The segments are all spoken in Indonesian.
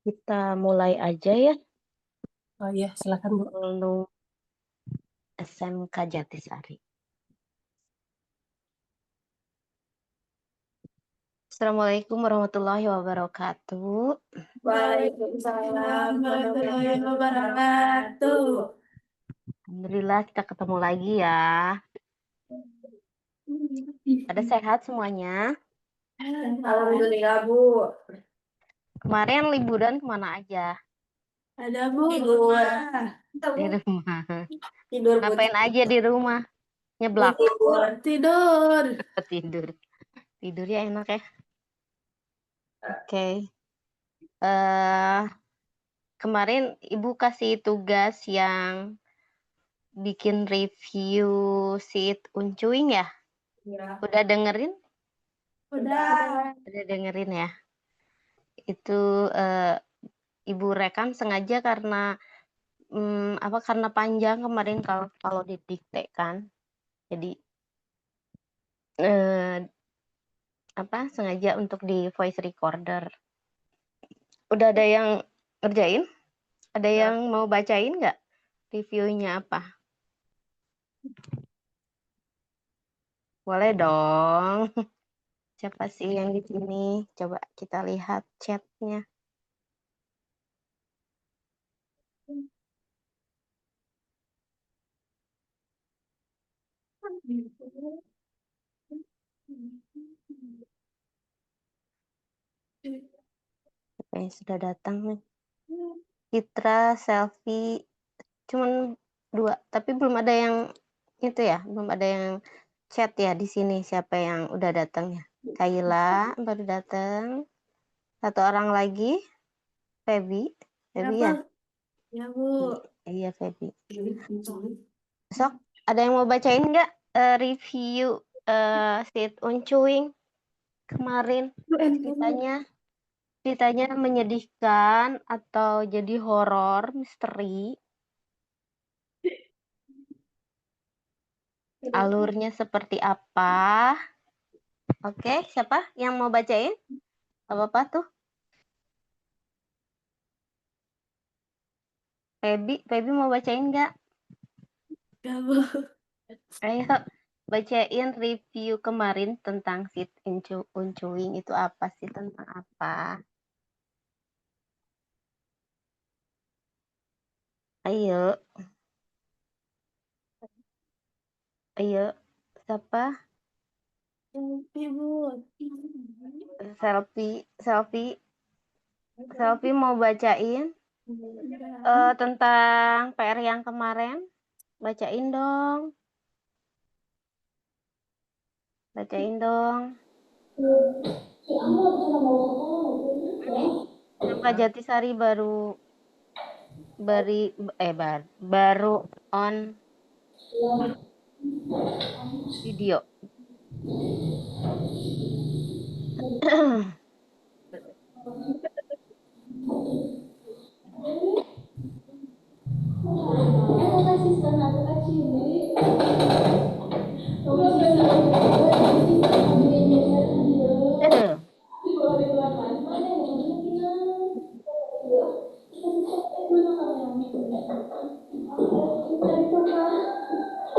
Kita mulai aja ya. Oh iya, silakan Bu. Lalu SMK Jatisari. Assalamualaikum warahmatullahi wabarakatuh. Waalaikumsalam warahmatullahi wabarakatuh. Alhamdulillah kita ketemu lagi ya. Pada sehat semuanya? Alhamdulillah Bu. Kemarin liburan kemana aja? Ada Bu. Tidur. Di rumah. Tidur Bu. Ngapain aja di rumah? Nyeblak. Tidur. Tidur. Tidur. Tidur ya enak ya. Oke. Kemarin Ibu kasih tugas yang bikin review sheet Uncuing ya? Ya. Udah dengerin? Udah. Udah dengerin ya? Itu Ibu rekam sengaja karena karena panjang kemarin kalau didikte kan. Jadi sengaja untuk di voice recorder. Udah ada yang ngerjain? Ada yang mau bacain nggak? Reviewnya apa? Boleh dong. Siapa sih yang di sini? Coba kita lihat chatnya. Siapa yang sudah datang nih? Citra, Selfie, cuman 2. Tapi belum ada yang itu ya, belum ada yang chat ya di sini. Siapa yang udah datang ya? Kayla baru datang. 1 orang lagi, Feby. Feby ya? Ya Bu. Iya, Feby. Besok ada yang mau bacain nggak review sheet Uncuing kemarin? Ceritanya menyedihkan atau jadi horor, misteri? Alurnya seperti apa? Oke, siapa yang mau bacain? Apa tuh? Feby mau bacain nggak? Ya Bu. Ayo bacain review kemarin tentang sheet Uncuing itu apa sih, tentang apa? Ayo, siapa? Ibu. Selfie mau bacain tentang PR yang kemarin? Bacain dong. Ini SMK Jatisari baru on video.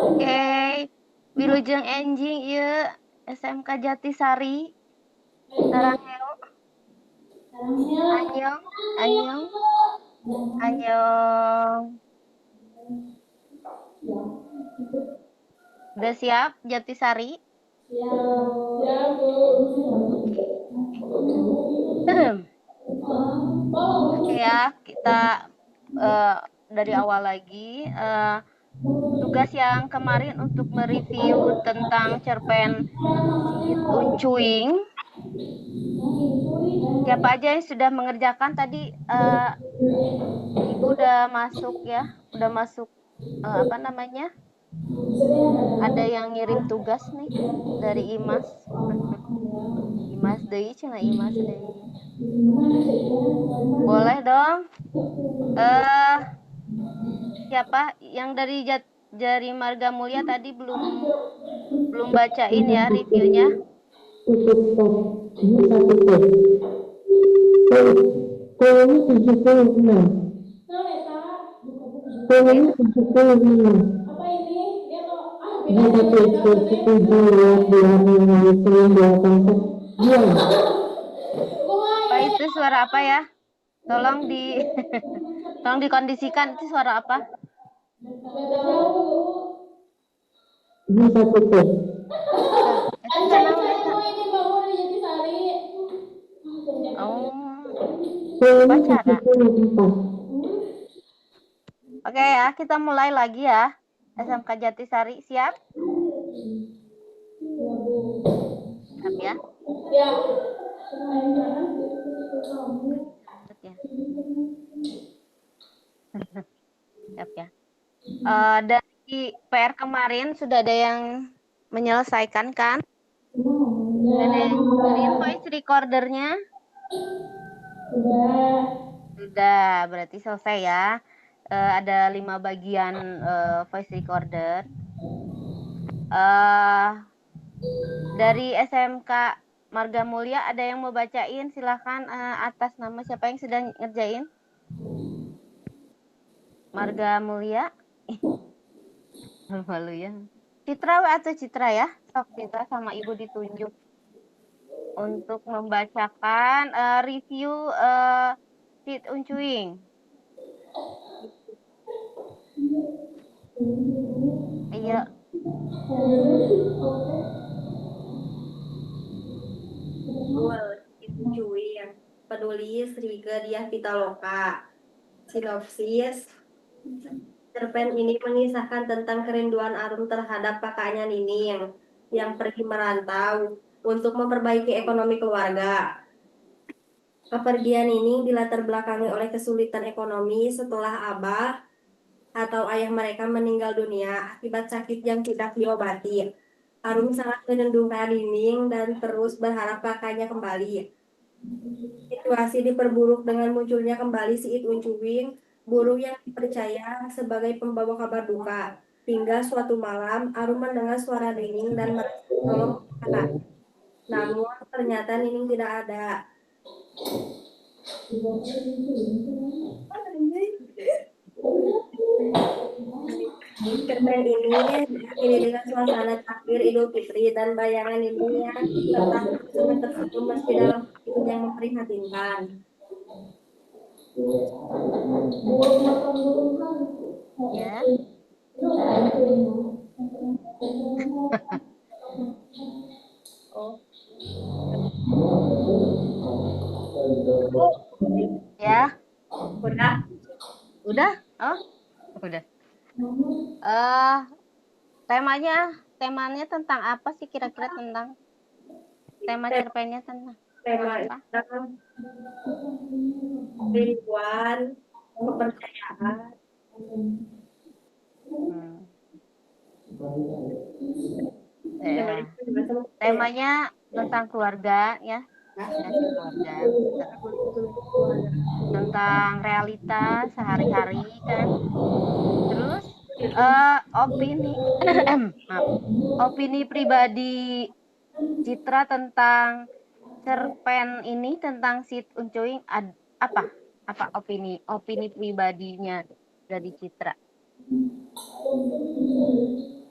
Oke, Wilujeng enjing ieu SMK Jatisari. Sarangeo. Annyeong. Udah siap Jatisari? Oke ya, kita dari awal lagi. Tugas yang kemarin untuk mereview tentang cerpen sheet Uncuing. Siapa aja yang sudah mengerjakan tadi? Ibu udah masuk ya, udah masuk ada yang ngirim tugas nih dari Imas. Imas deui cenah Imas deui. Boleh dong. Siapa yang dari Jari Marga Mulia tadi belum bacain ya reviewnya? Polanya 76. Polanya 76. Apa ini? Dia kok beda setuju ya biar itu yang dilakukan dia. Apa itu suara apa ya? Tolong tolong dikondisikan, itu suara apa? Ini satu tes. Itu tenang Lesa. Oh, Polanya upacara. 74. Oke ya, kita mulai lagi ya. SMK Jatisari, siap? Siap ya? Ya. Siap ya. Dari PR kemarin sudah ada yang menyelesaikan kan? Ada yang dengerin voice recordernya? Sudah, berarti selesai ya. Ada 5 bagian voice recorder. Dari SMK Marga Mulia ada yang mau bacain? Silahkan atas nama siapa yang sedang ngerjain? Marga Mulia. Malu ya. Citra atau Citra ya? Sok Citra sama Ibu ditunjuk untuk membacakan review Sit Uncuing. Iya. Uncuing. Penulis Riga Diah Pitaloka. Sinopsis. Cerpen ini mengisahkan tentang kerinduan Arum terhadap kakaknya Nining yang pergi merantau untuk memperbaiki ekonomi keluarga. Kepergian Nining dilatar belakangi oleh kesulitan ekonomi setelah abah atau ayah mereka meninggal dunia akibat sakit yang tidak diobati. Arum sangat menendungkan Nining dan terus berharap kakaknya kembali. Situasi diperburuk dengan munculnya kembali si It Uncuing, buruh yang dipercaya sebagai pembawa kabar duka. Hingga suatu malam, Arum mendengar suara Nining dan merasa tolong kakak. Namun ternyata Nining tidak ada. Cerpen ini dengan suasana takbir Idul Fitri dan bayangan Nining yang tersenyum meski dalam kondisi yang memprihatinkan. Ya. Oh. Ya. Udah. Udah? Oh, udah. Temanya tentang apa sih kira-kira, tentang tema cerpennya tentang apa? Kerinduan, kepercayaan. Temanya tentang keluarga ya, keluarga, tentang realita sehari-hari kan. Terus opini pribadi Citra tentang cerpen ini, tentang Sit Uncuing, apa opini pribadinya dari Citra?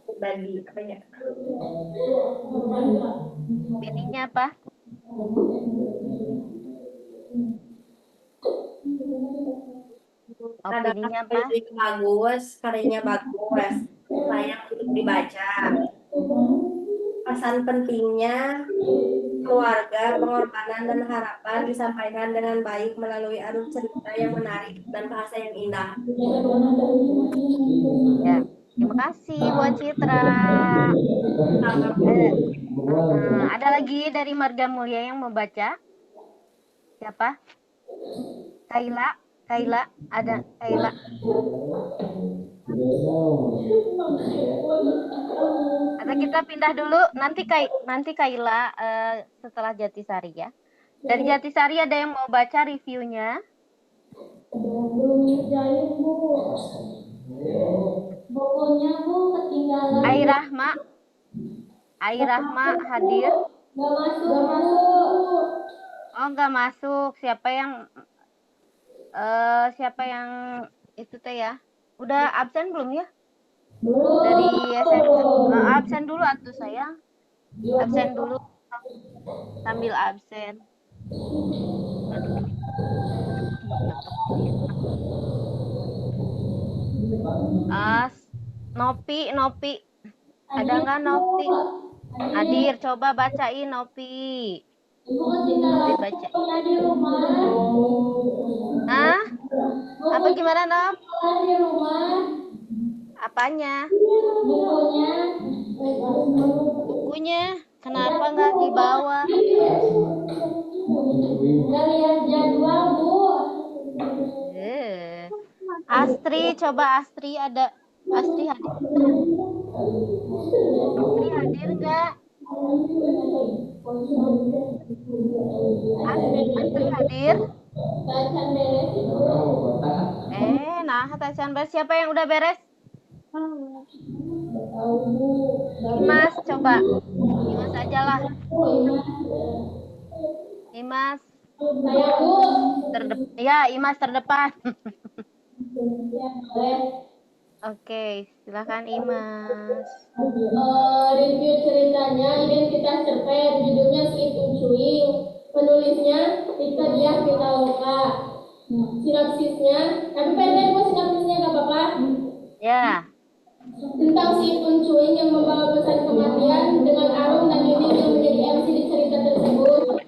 Pribadi apa ya? Opininya apa? Opininya apa? Karyanya bagus, layak untuk dibaca. Pesan pentingnya keluarga, pengorbanan, dan harapan disampaikan dengan baik melalui alur cerita yang menarik dan bahasa yang indah. Ya, terima kasih buat Citra. Ada lagi dari Marga Mulia yang mau baca? Siapa? Kaila, ada Kaila. Atau kita pindah dulu, nanti Kaila setelah Jatisari ya. Dari Jatisari ada yang mau baca reviewnya? Pokoknya Bu ketinggalan. Airahma hadir? Gak masuk. Oh, nggak masuk. Siapa yang Siapa yang itu teh ya? Udah absen belum ya? Dari SMP. Absen dulu atuh sayang. Absen dulu sambil absen. Aduh. Tetep ini. Nopi. Ada nggak Nopi? Hadir, coba bacain Nopi. Nopi bacain. di rumah. Ah, apa gimana Nop? Di rumah. Apanya? Bukunya. Bukunya? Kenapa nggak dibawa? Nggak lihat jadwal, Bu. Astri, coba Astri ada. Astri hadir nggak? Astri hadir nggak? Astri hadir? Nah, tacan beres. Siapa yang udah beres? Imas, coba. Imas aja lah. Imas. Imas terdepan. Oke, silakan Imas. Review ceritanya Identitas Cerpen, judulnya Si Tuncuing, penulisnya Rika Diah Pitaloka. Sinopsisnya, tapi pendek Bu, sinopsisnya nggak apa-apa. Ya. Tentang si Tuncuing yang membawa pesan kematian dengan Arum dan Nining yang menjadi MC di cerita tersebut.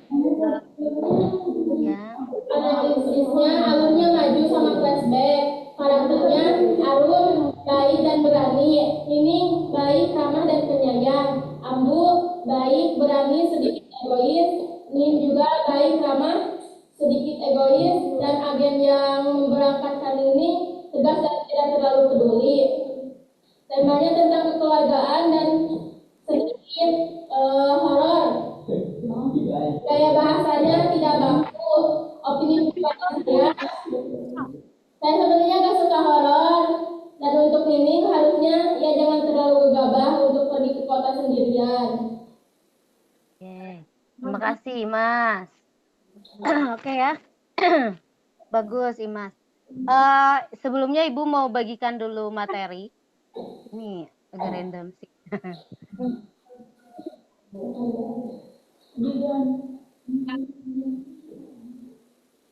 Ya. Analisisnya alurnya maju sama flashback. Karakternya Arum baik dan berani, Nining baik, ramah dan penyayang, Ambu baik, berani, sedikit egois, Nin juga baik, ramah, sedikit egois, dan agen yang memberangkatkan ini tegas dan tidak terlalu peduli. Temanya tentang kekeluargaan dan sedikit horor. Gaya bahasanya tidak baku. Opini saya sebenarnya gak suka horor. Dan untuk Nining harusnya ya jangan terlalu gegabah untuk pergi ke kota sendirian. Oke. Terima kasih, Mas. Oke ya. Bagus, Imas. Sebelumnya Ibu mau bagikan dulu materi. Ini agak random sih.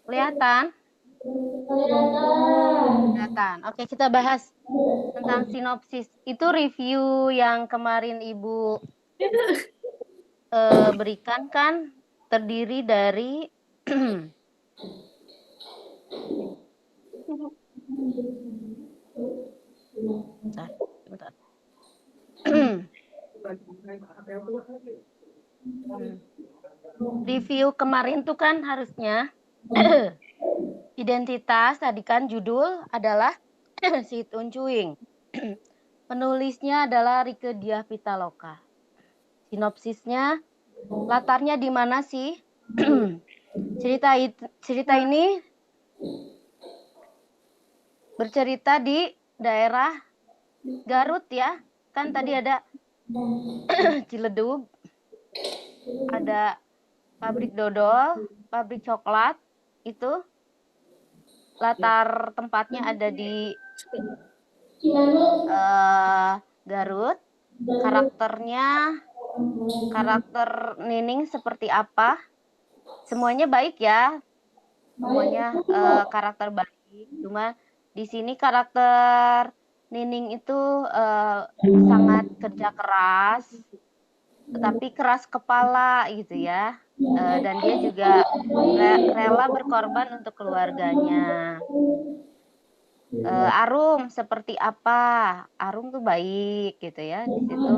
Kelihatan? Kelihatan. Oke, kita bahas tentang sinopsis. Itu review yang kemarin Ibu berikan kan terdiri dari bentar. Review kemarin tuh kan harusnya identitas, tadi kan judul adalah Si Tuncuing. Penulisnya adalah Rike Diah Pitaloka. Sinopsisnya, latarnya di mana sih? Cerita ini bercerita di daerah Garut ya. Kan tadi ada Ciledug, ada pabrik dodol, pabrik coklat, itu latar tempatnya ada di Garut. Karakter Nining seperti apa? Semuanya baik ya, semuanya karakter baik. Cuma di sini karakter Nining itu sangat kerja keras, tetapi keras kepala gitu ya. Dan dia juga rela berkorban untuk keluarganya. Arum seperti apa? Arum tuh baik gitu ya di situ.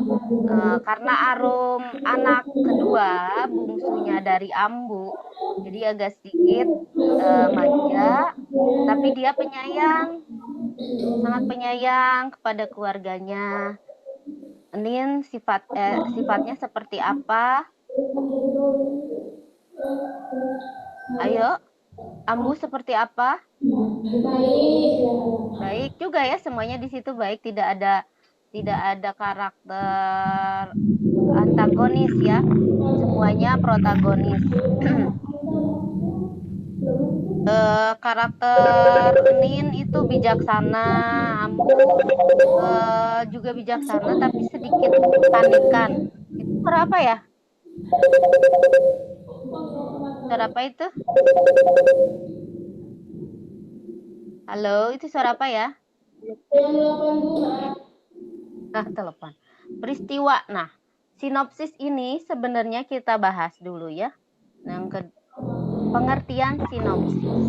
Karena Arum anak kedua, bungsunya dari Ambu, jadi agak sedikit manja, tapi dia penyayang, sangat penyayang kepada keluarganya. Nin sifatnya seperti apa? Ayo, Ambu seperti apa? Baik juga ya, semuanya di situ baik, tidak ada karakter antagonis ya, semuanya protagonis. Karakter Nin itu bijaksana, Ambu juga bijaksana tapi sedikit panikan. Itu suara apa ya? Suara apa itu? Halo, itu suara apa ya? Yang 8 Bu, maaf. Nah, telepon. Peristiwa. Nah, sinopsis ini sebenarnya kita bahas dulu ya. Yang ke pengertian sinopsis.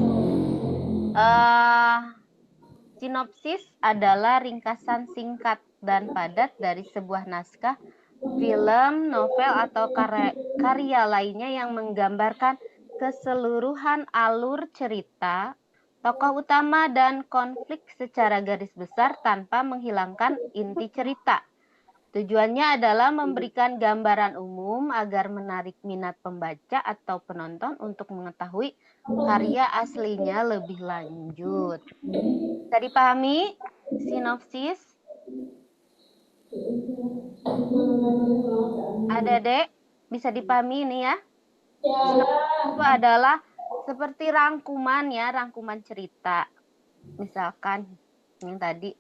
Sinopsis adalah ringkasan singkat dan padat dari sebuah naskah, film, novel, atau karya lainnya yang menggambarkan keseluruhan alur cerita, tokoh utama, dan konflik secara garis besar tanpa menghilangkan inti cerita. Tujuannya adalah memberikan gambaran umum agar menarik minat pembaca atau penonton untuk mengetahui karya aslinya lebih lanjut. Bisa dipahami sinopsis? Ada, Dek? Bisa dipahami ini ya? Ya, Sinopsis itu adalah seperti rangkuman ya, rangkuman cerita. Misalkan yang tadi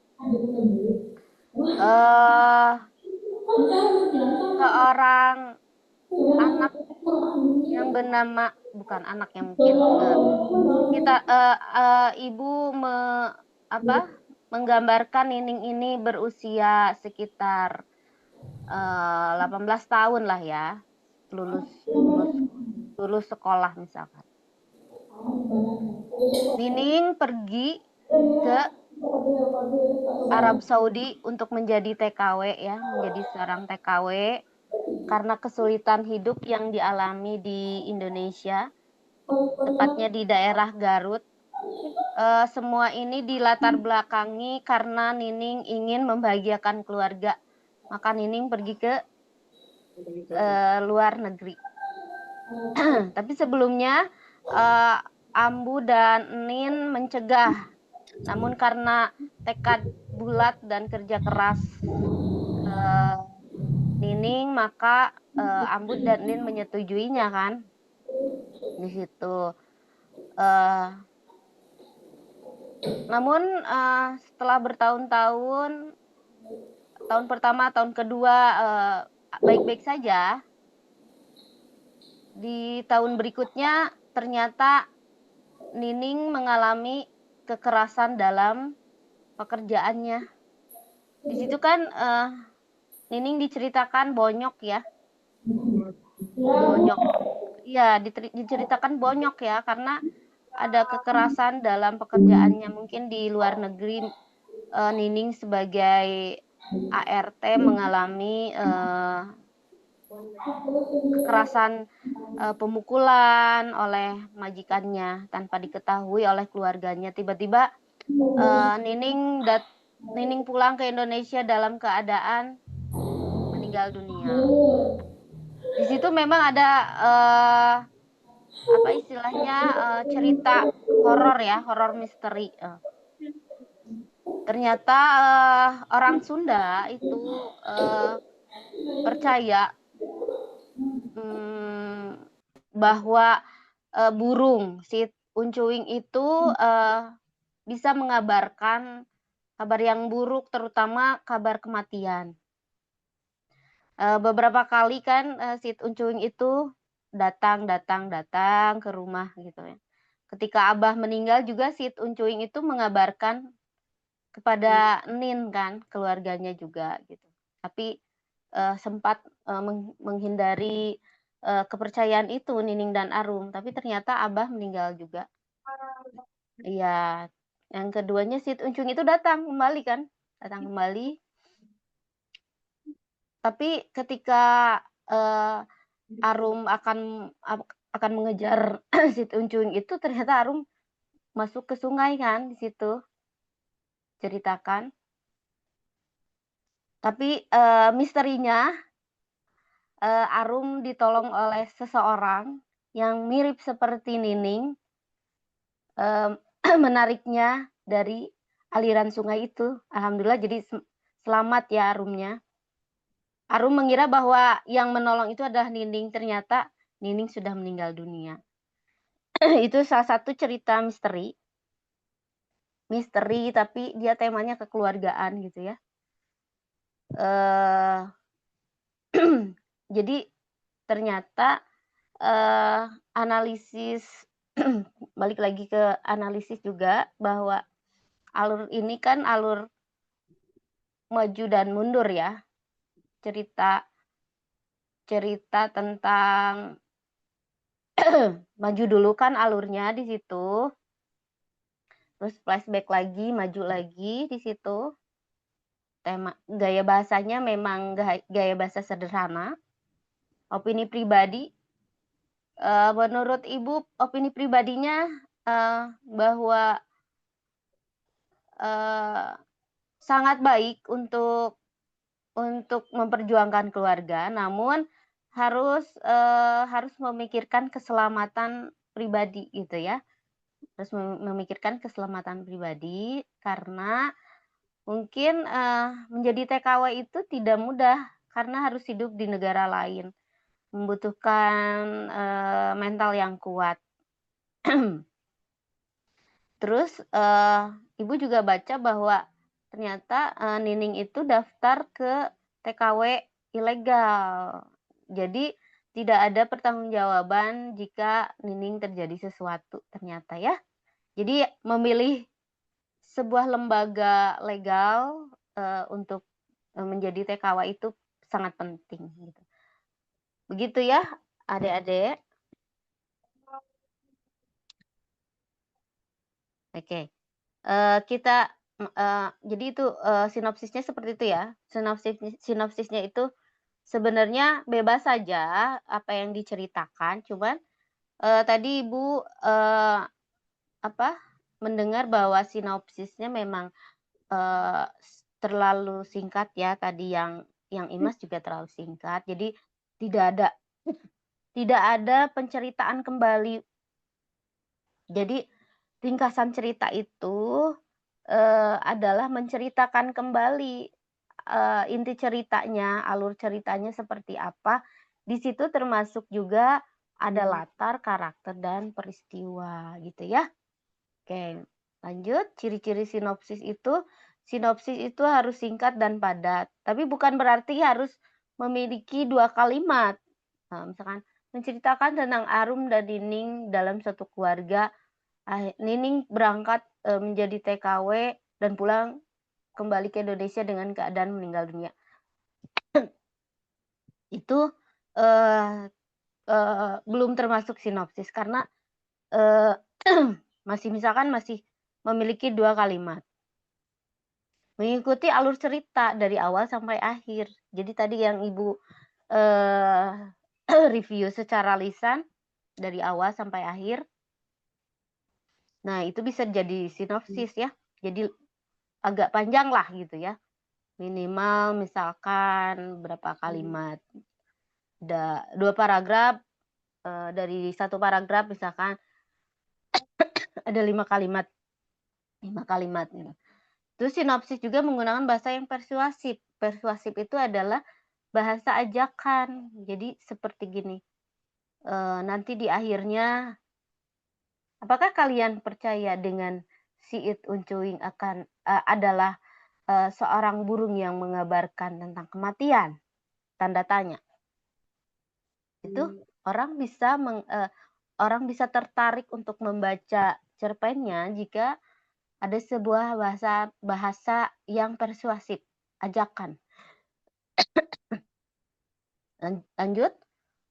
seorang anak yang bernama, bukan anaknya mungkin, kita ibu menggambarkan Nining ini berusia sekitar 18 tahun lah ya, lulus sekolah misalkan. Nining pergi ke Arab Saudi untuk menjadi TKW ya, menjadi seorang TKW karena kesulitan hidup yang dialami di Indonesia, tepatnya di daerah Garut. Semua ini dilatar belakangi karena Nining ingin membahagiakan keluarga. Maka Nining pergi ke luar negeri. Tapi sebelumnya Ambu dan Nin mencegah. Namun karena tekad bulat dan kerja keras Nining, maka Ambu dan Nin menyetujuinya kan. Di situ. Namun setelah bertahun-tahun, tahun pertama, tahun kedua baik-baik saja. Di tahun berikutnya ternyata Nining mengalami kekerasan dalam pekerjaannya. Di situ kan Nining diceritakan bonyok ya. Bonyok. Iya, diceritakan bonyok ya karena ada kekerasan dalam pekerjaannya. Mungkin di luar negeri Nining sebagai ART mengalami kekerasan pemukulan oleh majikannya tanpa diketahui oleh keluarganya. Tiba-tiba Nining pulang ke Indonesia dalam keadaan meninggal dunia. Di situ memang ada apa istilahnya cerita horor ya, horor misteri. Ternyata orang Sunda itu percaya bahwa burung si uncuing itu bisa mengabarkan kabar yang buruk, terutama kabar kematian. Beberapa kali kan si uncuing itu datang ke rumah gitu ya. Ketika Abah meninggal juga si uncuing itu mengabarkan kepada Nin kan, keluarganya juga gitu. Tapi sempat menghindari kepercayaan itu Nining dan Arum, tapi ternyata Abah meninggal juga. Iya. Yang keduanya si uncung itu datang kembali kan, Tapi ketika Arum akan mengejar si uncung itu, ternyata Arum masuk ke sungai kan di situ ceritakan. Tapi misterinya Arum ditolong oleh seseorang yang mirip seperti Nining, menariknya dari aliran sungai itu. Alhamdulillah jadi selamat ya Arumnya. Arum mengira bahwa yang menolong itu adalah Nining, ternyata Nining sudah meninggal dunia. Itu salah satu cerita misteri. Misteri tapi dia temanya kekeluargaan gitu ya. Eh jadi ternyata analisis balik lagi ke analisis juga bahwa alur ini kan alur maju dan mundur ya. Cerita tentang maju dulu kan alurnya di situ. Terus flashback lagi, maju lagi di situ. Tema gaya bahasanya memang gaya bahasa sederhana. Opini pribadi, menurut Ibu opini pribadinya, bahwa, sangat baik untuk memperjuangkan keluarga, namun harus memikirkan keselamatan pribadi gitu ya. Harus memikirkan keselamatan pribadi karena mungkin, menjadi TKW itu tidak mudah karena harus hidup di negara lain, membutuhkan, mental yang kuat. Terus, Ibu juga baca bahwa ternyata, Nining itu daftar ke TKW ilegal. Jadi tidak ada pertanggungjawaban jika Nining terjadi sesuatu ternyata ya. Jadi memilih sebuah lembaga legal, untuk, menjadi TKW itu sangat penting gitu. Begitu ya adik-adik? Oke. Kita jadi itu, sinopsisnya seperti itu ya. Sinopsisnya itu sebenarnya bebas saja apa yang diceritakan, cuman, tadi Ibu, apa, mendengar bahwa sinopsisnya memang, terlalu singkat ya, tadi yang Imas juga terlalu singkat. Jadi tidak ada tidak ada penceritaan kembali. Jadi ringkasan cerita itu, adalah menceritakan kembali, inti ceritanya, alur ceritanya seperti apa. Di situ termasuk juga ada latar, karakter, dan peristiwa gitu ya. Oke, lanjut. Ciri-ciri sinopsis itu harus singkat dan padat, tapi bukan berarti harus memiliki 2 kalimat. Misalkan menceritakan tentang Arum dan Nining dalam satu keluarga. Nining berangkat, menjadi TKW dan pulang kembali ke Indonesia dengan keadaan meninggal dunia. Itu, eee belum termasuk sinopsis karena, eee, masih memiliki 2 kalimat. Mengikuti alur cerita dari awal sampai akhir. Jadi tadi yang Ibu, eee, review secara lisan dari awal sampai akhir. Nah, itu bisa jadi sinopsis ya. Jadi agak panjang lah gitu ya. Minimal misalkan berapa kalimat, 2 paragraf, dari 1 paragraf misalkan ada 5 kalimat gitu. Terus sinopsis juga menggunakan bahasa yang persuasif. Persuasif itu adalah bahasa ajakan. Jadi seperti gini, nanti di akhirnya, "Apakah kalian percaya dengan si It Uncuing adalah, seorang burung yang mengabarkan tentang kematian?" Tanda tanya. Itu orang bisa tertarik untuk membaca cerpennya jika ada sebuah bahasa yang persuasif, ajakan. Lanjut,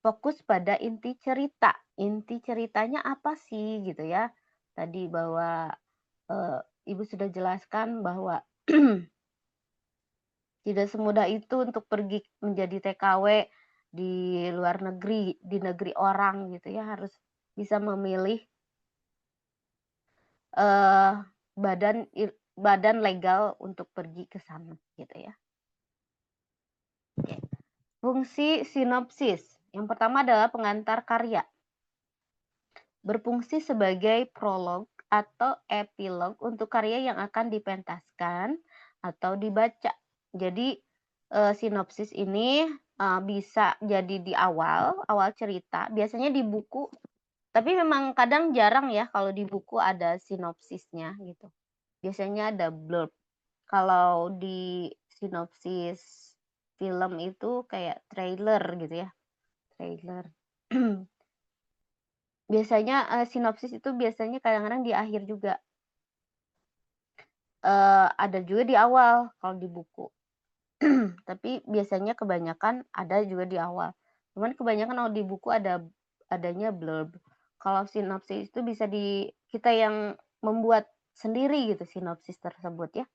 fokus pada inti cerita. Inti ceritanya apa sih gitu ya. Tadi bahwa, Ibu sudah jelaskan bahwa tidak semudah itu untuk pergi menjadi TKW di luar negeri, di negeri orang gitu ya, harus bisa memilih, eee, badan legal untuk pergi ke sana gitu ya. Oke. Fungsi sinopsis, yang pertama adalah pengantar karya. Berfungsi sebagai prolog atau epilog untuk karya yang akan dipentaskan atau dibaca. Jadi, sinopsis ini, bisa jadi di awal cerita, biasanya di buku Tapi memang kadang jarang ya kalau di buku ada sinopsisnya gitu. Biasanya ada blurb. Kalau di sinopsis film itu kayak trailer gitu ya, trailer. Biasanya, sinopsis itu biasanya kadang-kadang di akhir juga, ada juga di awal kalau di buku. Tapi biasanya kebanyakan ada juga di awal. Cuman kebanyakan kalau di buku adanya blurb. Kalau sinopsis itu bisa kita yang membuat sendiri gitu sinopsis tersebut ya.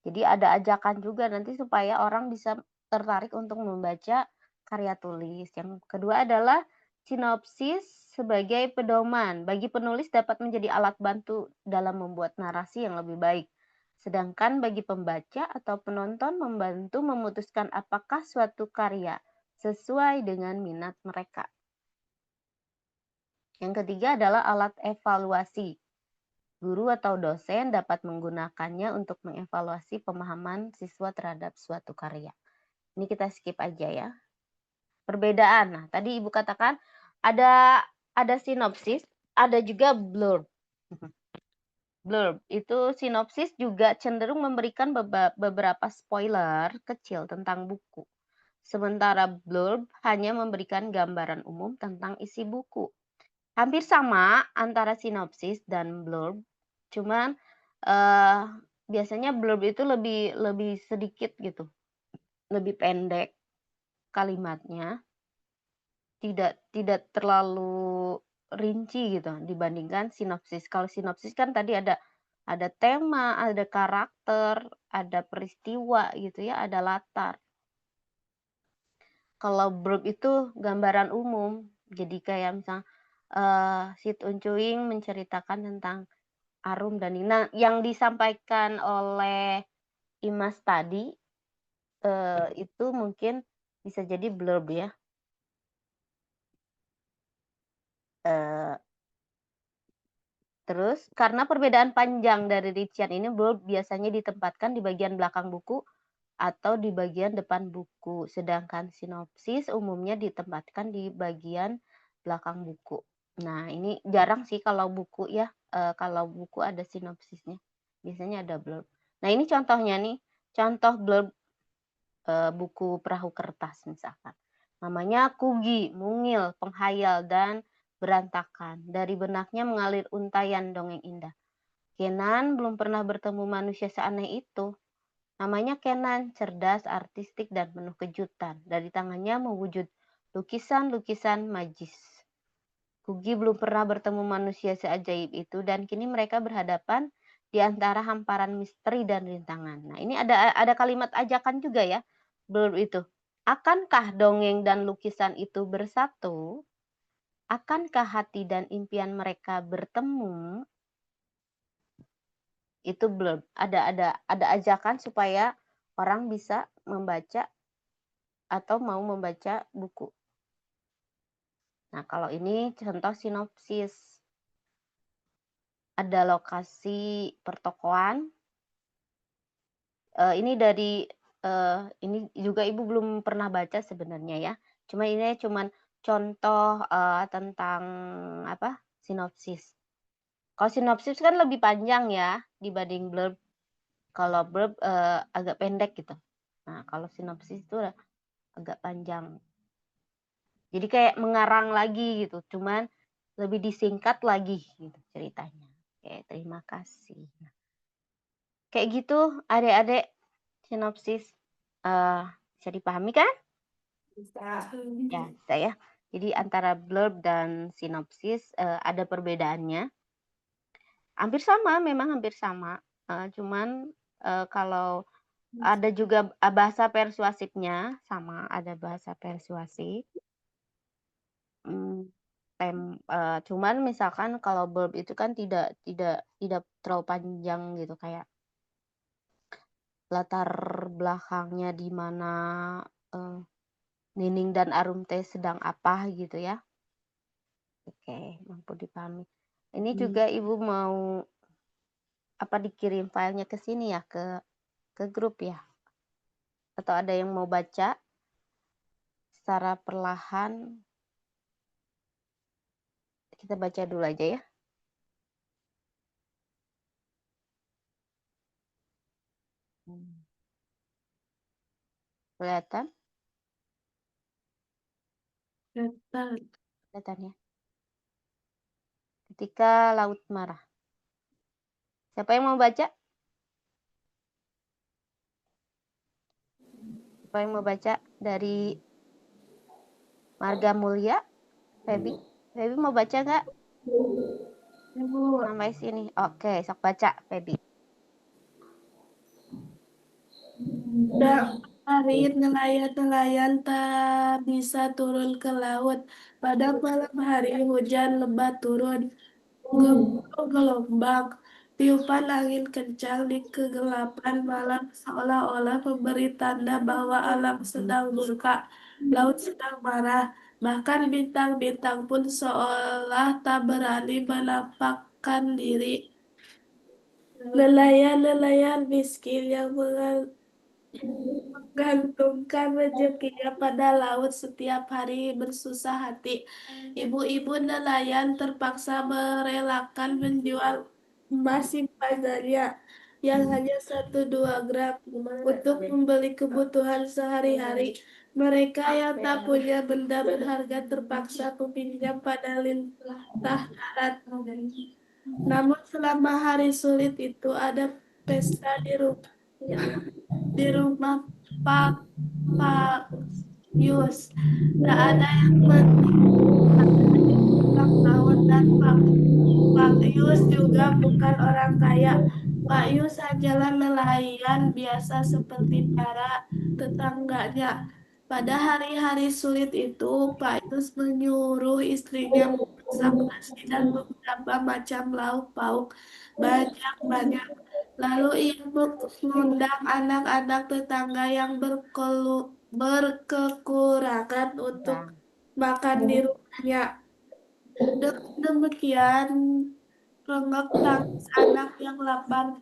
Jadi ada ajakan juga nanti supaya orang bisa tertarik untuk membaca karya tulis. Yang kedua adalah sinopsis sebagai pedoman bagi penulis dapat menjadi alat bantu dalam membuat narasi yang lebih baik. Sedangkan bagi pembaca atau penonton membantu memutuskan apakah suatu karya sesuai dengan minat mereka. Yang ketiga adalah alat evaluasi. Guru atau dosen dapat menggunakannya untuk mengevaluasi pemahaman siswa terhadap suatu karya. Ini kita skip aja ya. Perbedaan. Nah, tadi Ibu katakan ada sinopsis, ada juga blurb. Blurb itu sinopsis juga cenderung memberikan beberapa spoiler kecil tentang buku. Sementara blurb hanya memberikan gambaran umum tentang isi buku. Hampir sama antara sinopsis dan blurb, cuman, biasanya blurb itu lebih sedikit gitu, lebih pendek kalimatnya, tidak terlalu rinci gitu dibandingkan sinopsis. Kalau sinopsis kan tadi ada tema, ada karakter, ada peristiwa gitu ya, ada latar. Kalau blurb itu gambaran umum, jadi kayak misal, si Uncuing menceritakan tentang Arum dan Nina yang disampaikan oleh Imas tadi, itu mungkin bisa jadi blurb ya, eee, terus karena perbedaan panjang dari rincian ini blurb biasanya ditempatkan di bagian belakang buku atau di bagian depan buku, sedangkan sinopsis umumnya ditempatkan di bagian belakang buku. Nah, ini jarang sih kalau buku ya, kalau buku ada sinopsisnya, biasanya ada blurb. Nah, ini contohnya nih, contoh blurb, buku perahu kertas misalkan. Namanya Kugi, Mungil, Penghayal, dan Berantakan. Dari benaknya mengalir untayan dongeng indah. Kenan belum pernah bertemu manusia seaneh itu. Namanya Kenan, cerdas, artistik, dan penuh kejutan. Dari tangannya mewujud lukisan-lukisan majis. Kugi belum pernah bertemu manusia seajaib itu dan kini mereka berhadapan di antara hamparan misteri dan rintangan. Nah, ini ada kalimat ajakan juga ya, blurb itu. Akankah dongeng dan lukisan itu bersatu? Akankah hati dan impian mereka bertemu? Itu blurb. Ada ajakan supaya orang bisa membaca atau mau membaca buku. Nah, kalau ini contoh sinopsis. Ada lokasi pertokoan. Ini dari ini juga Ibu belum pernah baca sebenarnya ya. Cuma ini cuman contoh, tentang apa, sinopsis. Kalau sinopsis kan lebih panjang ya dibanding blurb. Kalau blurb, agak pendek gitu. Nah, kalau sinopsis itu agak panjang. Jadi kayak mengarang lagi gitu, cuman lebih disingkat lagi gitu ceritanya. Oke, terima kasih. Nah, kayak gitu adik-adik sinopsis, bisa dipahami kan? Bisa. Ya, bisa ya. Jadi antara blurb dan sinopsis, ada perbedaannya. Hampir sama, memang hampir sama, cuman, kalau ada juga, bahasa persuasifnya sama, ada bahasa persuasif. Mmm, cuman misalkan kalau blurb itu kan tidak terlalu panjang gitu, kayak latar belakangnya di mana, eee, Nining dan Arum teh sedang apa gitu ya. Oke, mampu dipahami. Ini juga Ibu mau, dikirim filenya ke sini ya, ke grup ya? Atau ada yang mau baca secara perlahan? Kita baca dulu aja ya. Kelihatan? Kelihatan ya. Ketika laut marah. Siapa yang mau baca? Siapa yang mau baca dari Marga Mulia? Febi mau baca nggak? Sampai sini. Oke, sok baca, Febi. Hari nelayan-nelayan tak bisa turun ke laut. Pada malam hari hujan lebat turun. Gemuruh gelombang, tiupan angin kencang di kegelapan malam seolah-olah memberi tanda bahwa alam sedang murka, laut sedang marah. Bahkan bintang-bintang pun seolah tak berani menampakkan diri. Nelayan-nelayan miskin yang menggantungkan rezekinya pada laut setiap hari bersusah hati. Ibu-ibu nelayan terpaksa merelakan menjual emas simpanannya yang hanya 1-2 gram untuk membeli kebutuhan sehari-hari. Mereka yang tak punya benda berharga terpaksa meminjam pada lintah darat. Namun selama hari sulit itu ada pesta di rumah Pak Pak Yus. Tak ada yang menentang laut dan Pak Yus juga bukan orang kaya. Pak Yus hanyalah nelayan biasa seperti para tetangganya. Pada hari-hari sulit itu, Pak Yus menyuruh istrinya memasak nasi dan beberapa macam lauk pauk banyak-banyak. Lalu ia mengundang anak-anak tetangga yang berkekurangan untuk makan di rumahnya. Dengan demikian, rengek tangis anak yang lapar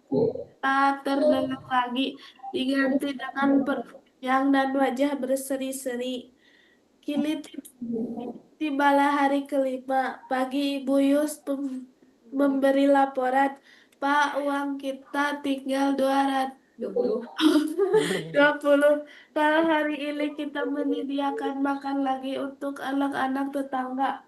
tak terdengar lagi, diganti dengan perut kenyang dan wajah berseri-seri. Kini tibalah hari kelima. Pagi Ibu Yus memberi laporan, Pak, uang kita tinggal 220. Kalau hari ini kita menyediakan makan lagi untuk anak-anak tetangga.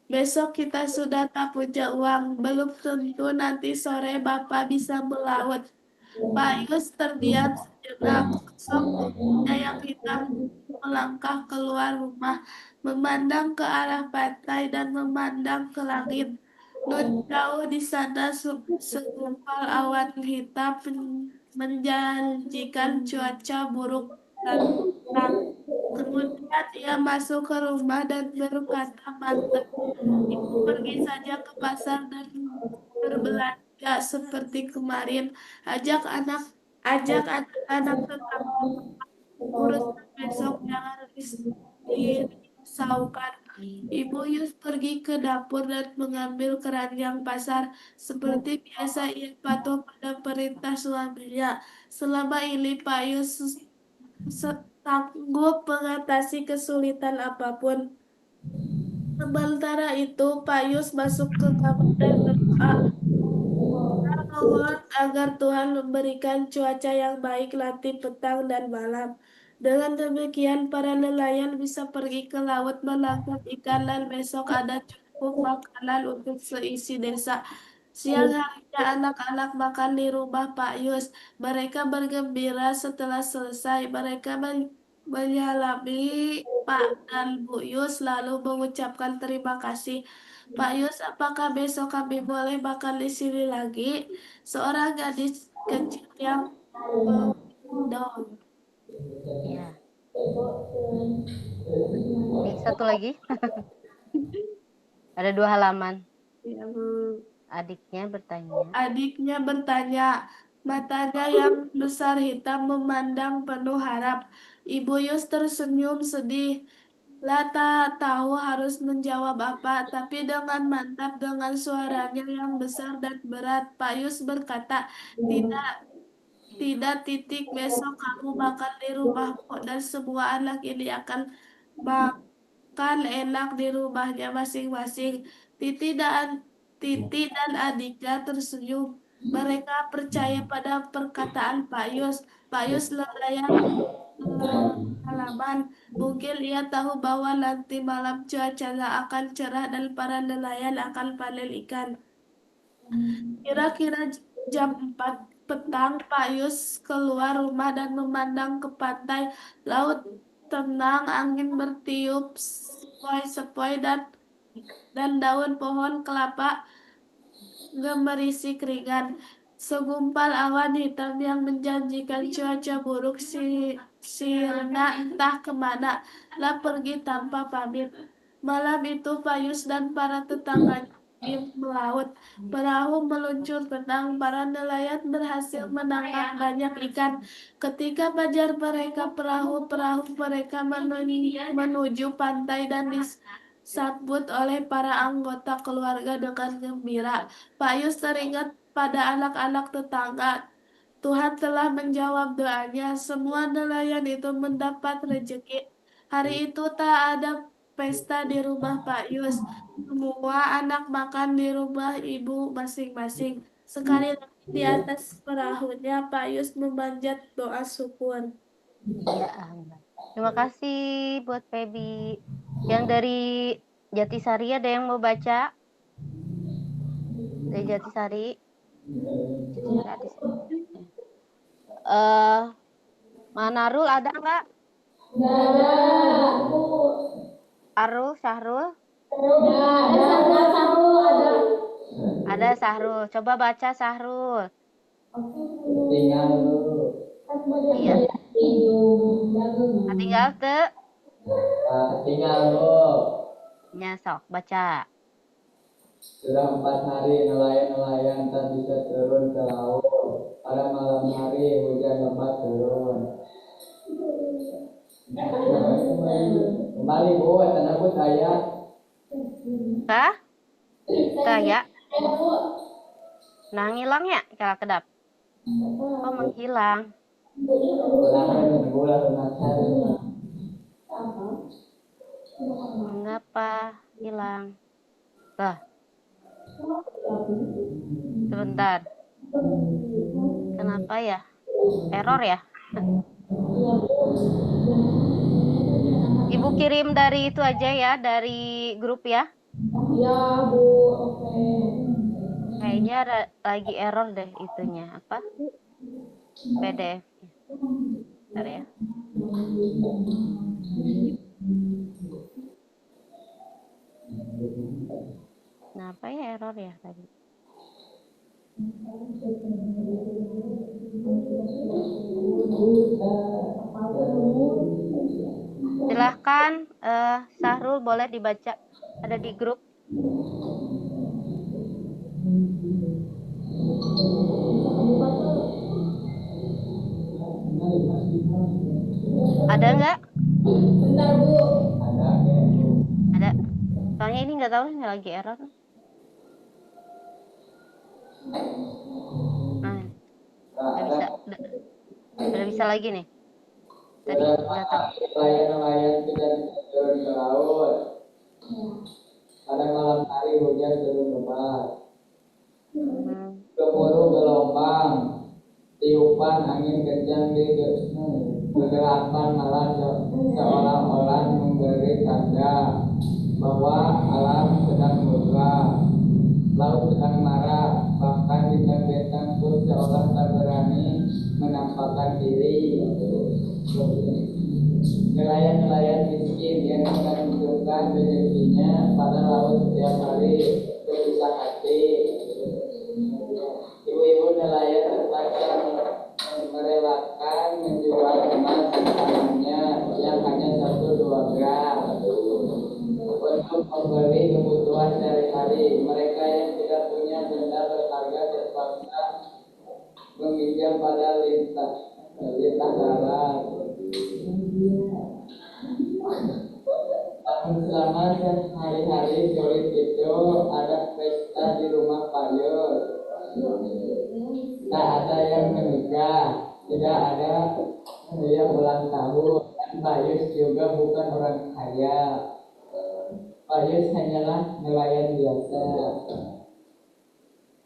Besok kita sudah tak punya uang. Belum tentu nanti sore Bapak bisa melaut. Pak Yus terdiam sejenak. Sok tubuhnya yang hitam melangkah keluar rumah, memandang ke arah pantai dan memandang ke langit. Non jauh di sana segumpal awan hitam menjanjikan cuaca buruk dan terang. Kemudian ia masuk ke rumah dan berkata, "Mantap, Ibu pergi saja ke pasar dan berbelanja seperti kemarin. Ajak anak ajak anak-anak tetap urusan besok jangan dirisaukan." Ibu Yus pergi ke dapur dan mengambil keranjang pasar. Seperti biasa ia patuh pada perintah suaminya. Selama ini Pak Yus sanggup mengatasi kesulitan apapun. Sementara itu, Pak Yus masuk ke kamar dan berdoa, mohon agar Tuhan memberikan cuaca yang baik nanti petang dan malam. Dengan demikian, para nelayan bisa pergi ke laut menangkap ikan dan besok ada cukup makanan untuk seisi desa. Siang harinya anak-anak makan di rumah Pak Yus. Mereka bergembira setelah selesai. Mereka menyalami Pak dan Bu Yus lalu mengucapkan terima kasih. Pak Yus, apakah besok kami boleh makan di sini lagi? Seorang gadis kecil yang dong. Ya. Nih, satu lagi. Ada 2 halaman. Yang Adiknya bertanya. matanya yang besar hitam memandang penuh harap. Ibu Yus tersenyum sedih. Lata tahu harus menjawab apa, tapi dengan mantap dengan suaranya yang besar dan berat, Pak Yus berkata, tidak, tidak titik, besok kamu makan di rumahku dan semua anak ini akan makan enak di rumahnya masing-masing. Titi dan adiknya tersenyum. Mereka percaya pada perkataan Pak Yus. Pak Yus nelayan halaman. Mungkin ia tahu bahwa nanti malam cuacanya akan cerah dan para nelayan akan panen ikan. Kira-kira jam 4 petang, Pak Yus keluar rumah dan memandang ke pantai. Laut tenang, angin bertiup sepoi-sepoi dan daun pohon kelapa gemerisi keringan. Segumpal awan hitam yang menjanjikan cuaca buruk sirna entah kemana lah pergi tanpa pamit. Malam itu Payus dan para tetangganya pergi melaut. Perahu meluncur tenang, para nelayan berhasil menangkap banyak ikan. Ketika fajar mereka perahu-perahu mereka menuju pantai dan disambut oleh para anggota keluarga dengan gembira. Pak Yus teringat pada anak-anak tetangga. Tuhan telah menjawab doanya. Semua nelayan itu mendapat rezeki. Hari itu tak ada pesta di rumah Pak Yus. Semua anak makan di rumah ibu masing-masing. Sekali lagi di atas perahunya, Pak Yus memanjat doa syukur. Ya ampun. Terima kasih buat Feby. Yang dari Jatisari ada yang mau baca? Dari Jatisari. Jatisari ada sih. Manarul ada nggak? Arul, Syahrul? Ada Syahrul. Coba baca Syahrul. Iya. Tinggal ke? Tinggal lu. Nyasok, baca. Sudah 4 hari nelayan-nelayan tak bisa turun ke laut. Pada malam hari hujan lebat turun. Kembali bu, tanahku saya. Kah? Kayak? Nah, ngilang ya? Kalau kedap. Oh, menghilang. Mengapa hilang? Lah. Sebentar. Kenapa ya? Error ya? Ibu kirim dari itu aja ya, dari grup ya. Ya, Bu. Oke. Kayaknya lagi error deh itunya. Apa? PDF. Bentar ya. Kenapa ya error ya tadi? Silahkan Syahrul boleh dibaca, ada di grup. Ada nggak? Bentar, Bu. Ada. Soalnya ini nggak tahu ini lagi error. Nah, udah bisa lagi nih. Tadi nggak tahu. Nelayan-nelayan tidak turun ke laut. Pada malam hari hujan turun lebat. Gemuruh gelombang, tiupan angin kencang di kegelapan malam seolah-olah memberi tanda bahwa alam sedang murka, laut sedang marah, bahkan bintang-bintang pun seolah tak berani menampakkan diri. Nelayan-nelayan miskin yang menggantungkan rezekinya pada laut setiap hari bersusah hati. Ibu-ibu nelayan terpaksa merelakan menjual emas tangannya yang hanya 1-2 gram untuk membeli kebutuhan sehari-hari. Mereka yang tidak punya benda berharga terpaksa meminjam pada lintah darat. Selama hari-hari sulit itu ada pesta di rumah Pak Yus. Tak ada yang menikah, tidak ada yang ulang tahun, dan Pak Yus juga bukan orang kaya. Payus hanyalah nelayan biasa,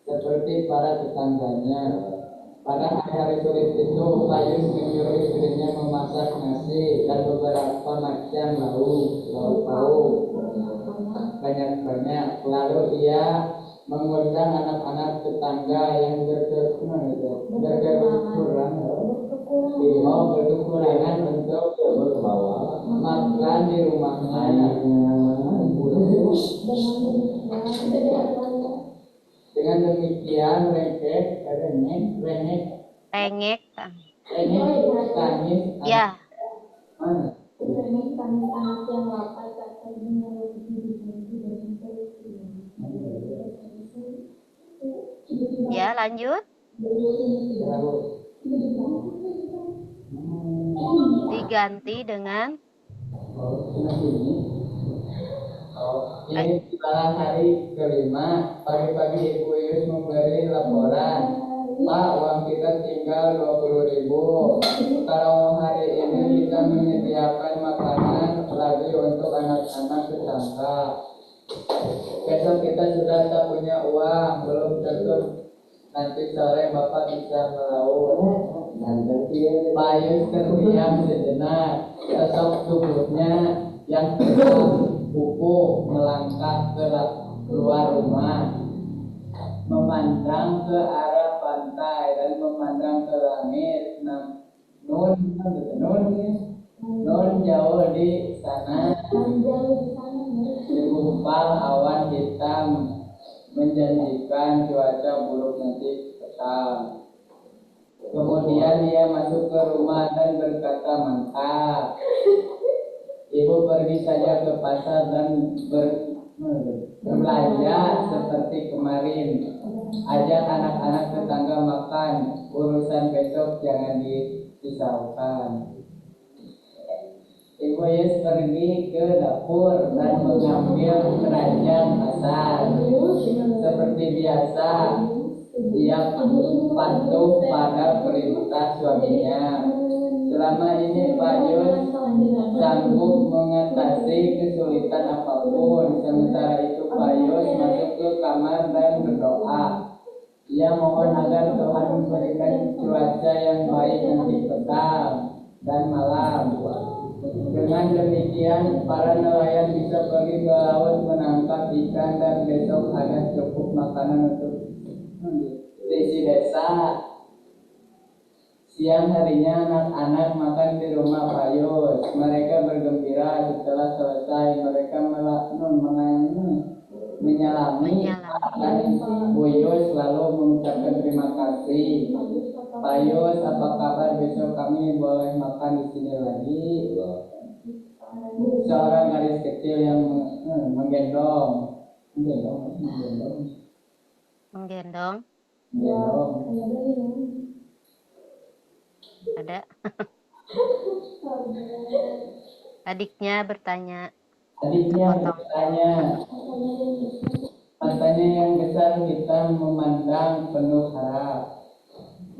seperti para tetangganya. Pada hari-hari sulit itu, Payus menyuruh istrinya memasak nasi dan beberapa macam lauk pauk banyak-banyak. Lalu ia mengundang anak-anak tetangga yang berkekurangan untuk makan di rumahnya. Dengan demikian rengek Rengek. tangis Ya, mana? ya lanjut. Diganti dengan Ini adalah hari kelima. Pagi-pagi Ibu Yus memberi laporan, Pak, uang kita tinggal 20.000. Kalau hari ini kita menyediakan makanan lagi untuk anak-anak tetangga. Besok kita sudah tak punya uang, belum tentu nanti sore Bapak bisa melaut. Payus terdiam sejenak. Esok tubuhnya yang kukuh melangkah keluar rumah, memandang ke arah pantai dan memandang ke langit. Nun jauh di sana segumpal awan hitam menjanjikan cuaca buruk nanti petang. Kemudian dia masuk ke rumah dan berkata, mantap, Ibu pergi saja ke pasar dan berbelanja seperti kemarin. Ajak anak-anak tetangga makan. Urusan besok jangan dirisaukan. Ibu Yus pergi ke dapur dan mengambil keranjang asar. Seperti biasa, dia patuh pada perintah suaminya. Selama ini Pak Yus sanggup mengatasi kesulitan apapun. Sementara itu Pak Yus masuk ke kamar dan berdoa. Ia mohon agar Tuhan memberikan cuaca yang baik nanti petang dan malam. Dengan demikian para nelayan bisa pergi ke laut menangkap ikan dan besok ada cukup makanan untuk isi desa. Siang harinya anak-anak makan di rumah Payus. Mereka bergembira. Setelah selesai mereka menyalami dan Buyus lalu mengucapkan terima kasih. Payus, apa kabar, besok kami boleh makan di sini lagi? Seorang gadis kecil yang menggendong. Ada. Adiknya bertanya. Matanya yang besar hitam memandang penuh harap.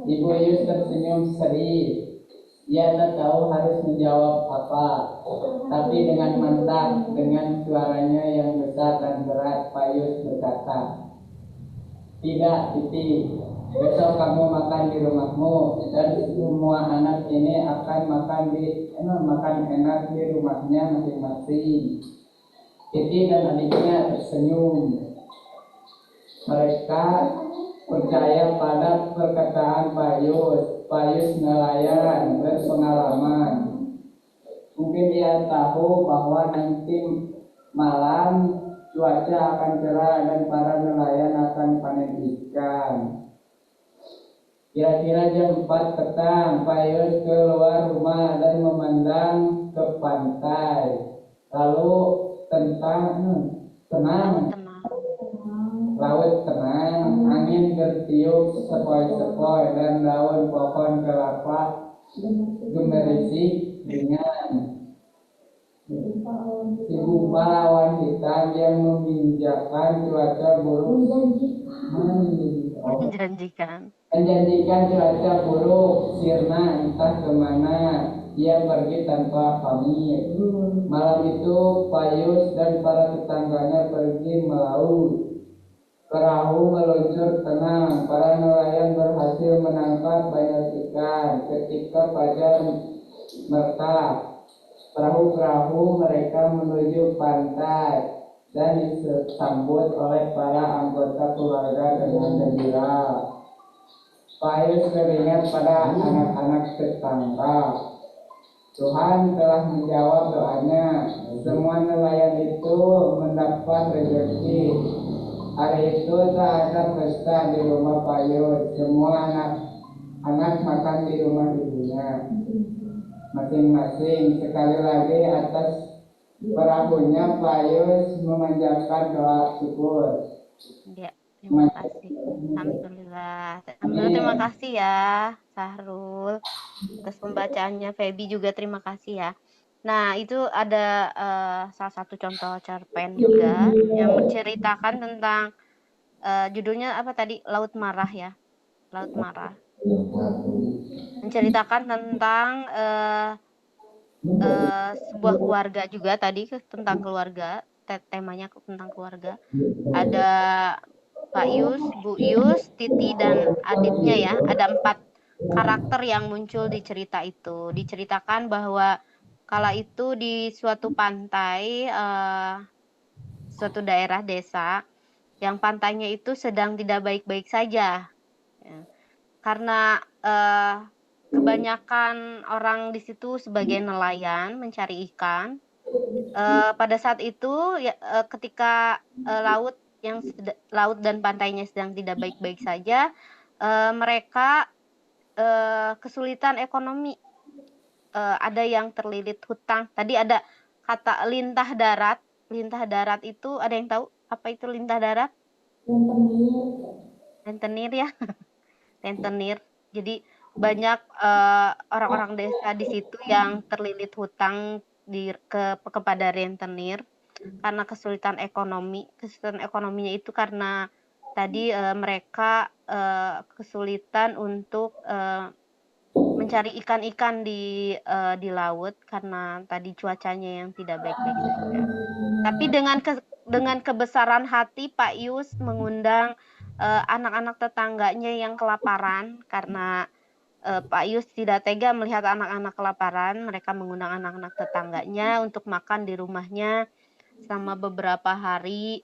Ibu Yus tersenyum serius. Ia tak tahu harus menjawab apa. Tapi dengan mantap, dengan suaranya yang besar dan berat, Payus berkata, tidak, Titi. Besok kamu makan di rumahmu dan semua anak ini akan makan enak di rumahnya masing-masing. Titi dan adiknya tersenyum. Mereka percaya pada perkataan Payus. Payus nelayan berpengalaman. Mungkin dia tahu bahwa nanti malam cuaca akan cerah dan para nelayan akan panen ikan. Kira-kira jam 4 petang, Payus keluar rumah dan memandang ke pantai. Lalu tenang. Laut tenang, angin bertiup sepoi-sepoi dan daun pohon kelapa gemerisik ringan. Segumpal awan hitam yang menginjakan cuaca buruk menjanjikan cuaca buruk sirna entah kemana. ia pergi tanpa pamit. Malam itu Payus dan para tetangganya pergi melaut. Perahu meluncur tenang. Para nelayan berhasil menangkap banyak ikan. Ketika fajar merta, perahu-perahu mereka menuju pantai dan disambut oleh para anggota keluarga dengan gembira. Payus teringat pada anak-anak tetangga. Tuhan telah menjawab doanya. Semua nelayan itu mendapat rezeki. Hari itu tak ada pesta di rumah Payus. Semua anak makan di rumah ibunya masing-masing. Sekali lagi atas perahunya Payus memanjatkan doa syukur. Ya, terima kasih. Alhamdulillah. Alhamdulillah, terima kasih ya, Sahrul. Atas pembacaannya. Feby juga terima kasih ya. Nah, itu ada salah satu contoh cerpen juga yang menceritakan tentang judulnya apa tadi? Laut Marah ya. Laut Marah. Menceritakan tentang sebuah keluarga juga tadi, tentang keluarga, temanya tentang keluarga. Ada Pak Yus, Bu Yus, Titi, dan adiknya ya. Ada 4 karakter yang muncul di cerita itu. Diceritakan bahwa kala itu di suatu pantai, suatu daerah desa, yang pantainya itu sedang tidak baik-baik saja. Ya. Karena kebanyakan orang di situ sebagai nelayan mencari ikan. Pada saat itu ya, ketika laut dan pantainya sedang tidak baik-baik saja, mereka kesulitan ekonomi. Ada yang terlilit hutang. Tadi ada kata lintah darat. Lintah darat itu ada yang tahu apa itu lintah darat? Rentenir ya. Rentenir. Jadi banyak orang-orang desa di situ yang terlilit hutang kepada rentenir karena kesulitan ekonomi. Kesulitan ekonominya itu karena tadi mereka kesulitan untuk mencari ikan-ikan di laut karena tadi cuacanya yang tidak baik-baik saja. Tapi dengan kebesaran hati Pak Yus mengundang anak-anak tetangganya yang kelaparan karena Pak Yus tidak tega melihat anak-anak kelaparan. Mereka mengundang anak-anak tetangganya untuk makan di rumahnya selama beberapa hari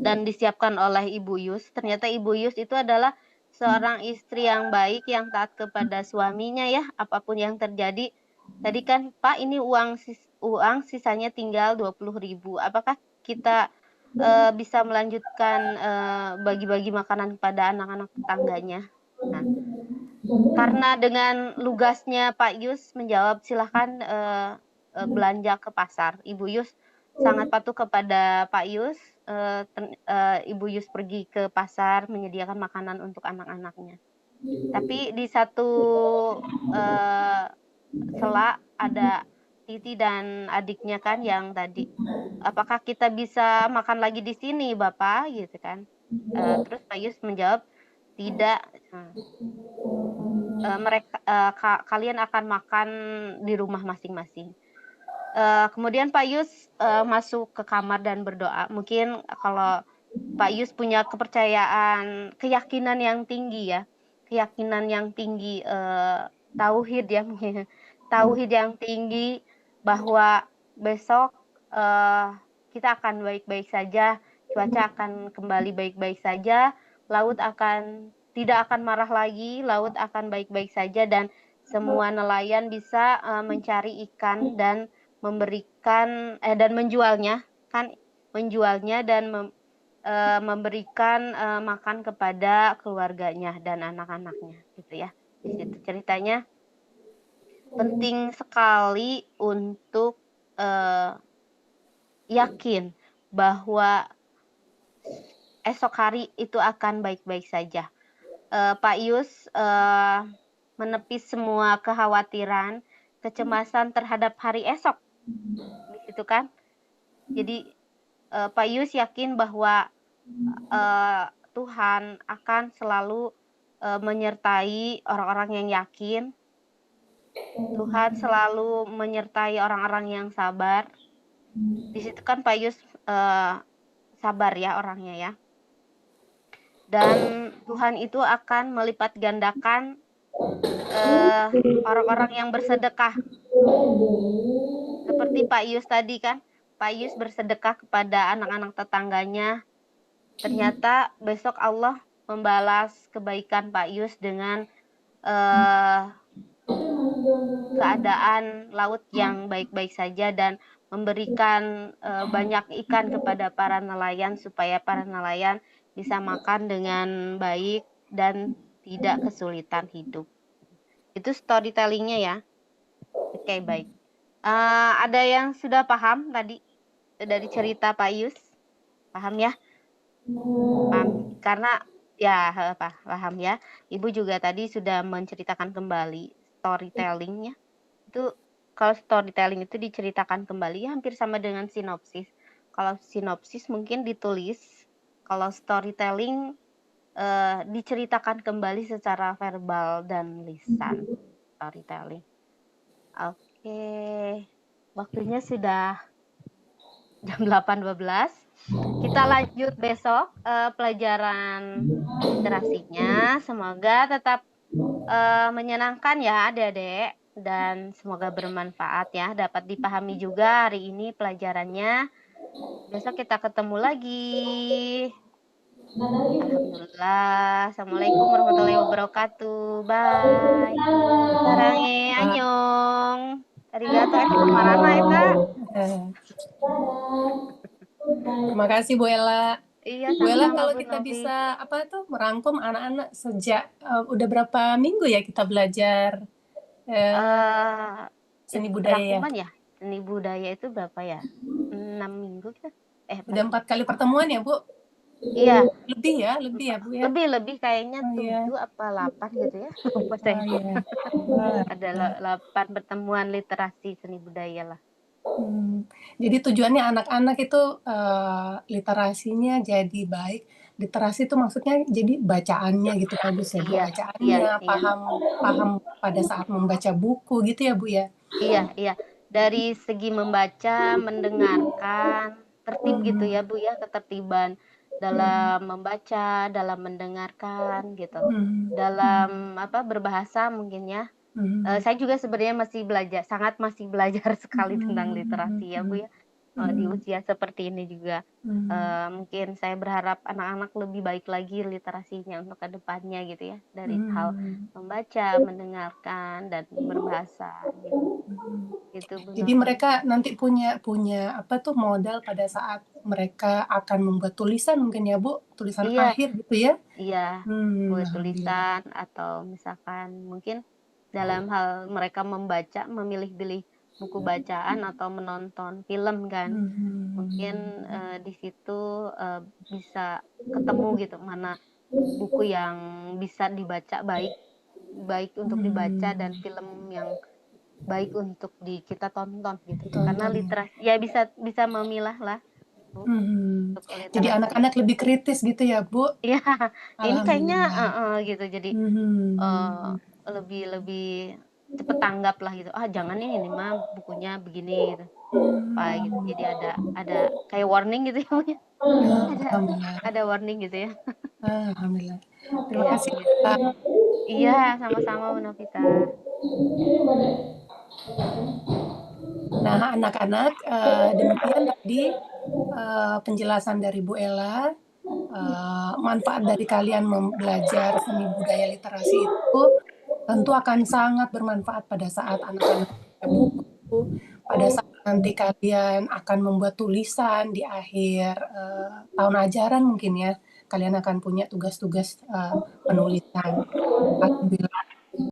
dan disiapkan oleh Ibu Yus. Ternyata Ibu Yus itu adalah seorang istri yang baik, yang taat kepada suaminya ya, apapun yang terjadi. Tadi kan, Pak, ini uang sisanya tinggal 20.000. Apakah kita bisa melanjutkan bagi-bagi makanan kepada anak-anak tetangganya? Nah, karena dengan lugasnya Pak Yus menjawab, silahkan belanja ke pasar. Ibu Yus sangat patuh kepada Pak Yus. Ibu Yus pergi ke pasar menyediakan makanan untuk anak-anaknya. Tapi di satu sela ada Titi dan adiknya kan yang tadi, apakah kita bisa makan lagi di sini Bapak gitu kan. Terus Pak Yus menjawab, tidak. Kalian akan makan di rumah masing-masing. Kemudian Pak Yus masuk ke kamar dan berdoa. Mungkin kalau Pak Yus punya keyakinan yang tinggi ya, keyakinan yang tinggi, tauhid ya, tauhid yang tinggi bahwa besok kita akan baik-baik saja, cuaca akan kembali baik-baik saja, laut tidak akan marah lagi, laut akan baik-baik saja, dan semua nelayan bisa mencari ikan dan menjualnya dan memberikan makan kepada keluarganya dan anak-anaknya gitu ya. Di situ ceritanya penting sekali untuk yakin bahwa esok hari itu akan baik-baik saja. Pak Yus menepis semua kekhawatiran, kecemasan terhadap hari esok. Di situ kan. Jadi Pak Yus yakin bahwa Tuhan akan selalu menyertai orang-orang yang yakin Tuhan selalu menyertai orang-orang yang sabar. Di situ kan Pak Yus sabar ya orangnya ya. Dan Tuhan itu akan melipat gandakan orang-orang yang bersedekah. Seperti Pak Yus tadi kan, Pak Yus bersedekah kepada anak-anak tetangganya. Ternyata besok Allah membalas kebaikan Pak Yus dengan keadaan laut yang baik-baik saja dan memberikan banyak ikan kepada para nelayan supaya para nelayan bisa makan dengan baik dan tidak kesulitan hidup. Itu storytellingnya ya. Oke, baik. Ada yang sudah paham tadi dari cerita Pak Yus? Paham ya? Paham. Karena ya paham ya. Ibu juga tadi sudah menceritakan kembali storytellingnya. Itu kalau storytelling itu diceritakan kembali ya hampir sama dengan sinopsis. Kalau sinopsis mungkin ditulis, kalau storytelling diceritakan kembali secara verbal dan lisan. Storytelling. Oke. Waktunya sudah jam 8.12. Kita lanjut besok pelajaran literasinya. Semoga tetap menyenangkan ya adik-adik dan semoga bermanfaat ya. Dapat dipahami juga hari ini pelajarannya. Besok kita ketemu lagi. Alhamdulillah. Assalamualaikum warahmatullahi wabarakatuh. Bye. Sarange, annyeong. Arigato eta kemarana eta. Terima kasih Bu Ella. Iya, Bu Ella, sama-sama kalau Bu kita Novi. bisa merangkum anak-anak sejak udah berapa minggu ya kita belajar seni budaya ya? Rangkuman ya? Seni budaya itu berapa ya? 6 minggu kita? Udah 4 kali pertemuan ya Bu? Iya. Lebih ya Bu ya? Lebih kayaknya 7 apa 8 gitu ya. Lupa saya. Iya. Ada 8 pertemuan literasi seni budaya lah. Jadi tujuannya anak-anak itu literasinya jadi baik. Literasi itu maksudnya jadi bacaannya gitu bagus ya Bu. Iya, Bacaannya iya. paham pada saat membaca buku gitu ya Bu ya. Iya. Dari segi membaca, mendengarkan, tertib gitu ya Bu ya, ketertiban dalam membaca, dalam mendengarkan gitu. Dalam berbahasa mungkin ya. Saya juga sebenarnya masih belajar sekali tentang literasi ya Bu ya. Di usia seperti ini juga mungkin saya berharap anak-anak lebih baik lagi literasinya untuk kedepannya gitu ya, dari hal membaca, mendengarkan dan berbahasa gitu. Jadi mereka nanti punya modal pada saat mereka akan membuat tulisan mungkin ya Bu, tulisan akhir gitu ya. Iya, buat tulisan atau misalkan mungkin dalam hal mereka memilih-pilih buku bacaan atau menonton film kan. Mungkin di situ bisa ketemu gitu mana buku yang bisa dibaca baik untuk dibaca dan film yang baik untuk kita tonton gitu. Karena literasi ya bisa memilah lah. Jadi anak-anak lebih kritis gitu ya Bu? Iya, ini kayaknya gitu. Jadi lebih cepet tanggap lah gitu. Jangan ini mah bukunya begini gitu. Gitu. Jadi ada kayak warning gitu ya. Ada warning gitu ya. Alhamdulillah. Terima kasih. Iya, sama-sama Bu Novita. Nah, anak-anak, demikian tadi penjelasan dari Bu Ella. Manfaat dari kalian belajar seni budaya literasi itu tentu akan sangat bermanfaat pada saat anak-anak baca buku, pada saat nanti kalian akan membuat tulisan di akhir tahun ajaran mungkin ya. Kalian akan punya tugas-tugas penulisan. Alhamdulillah.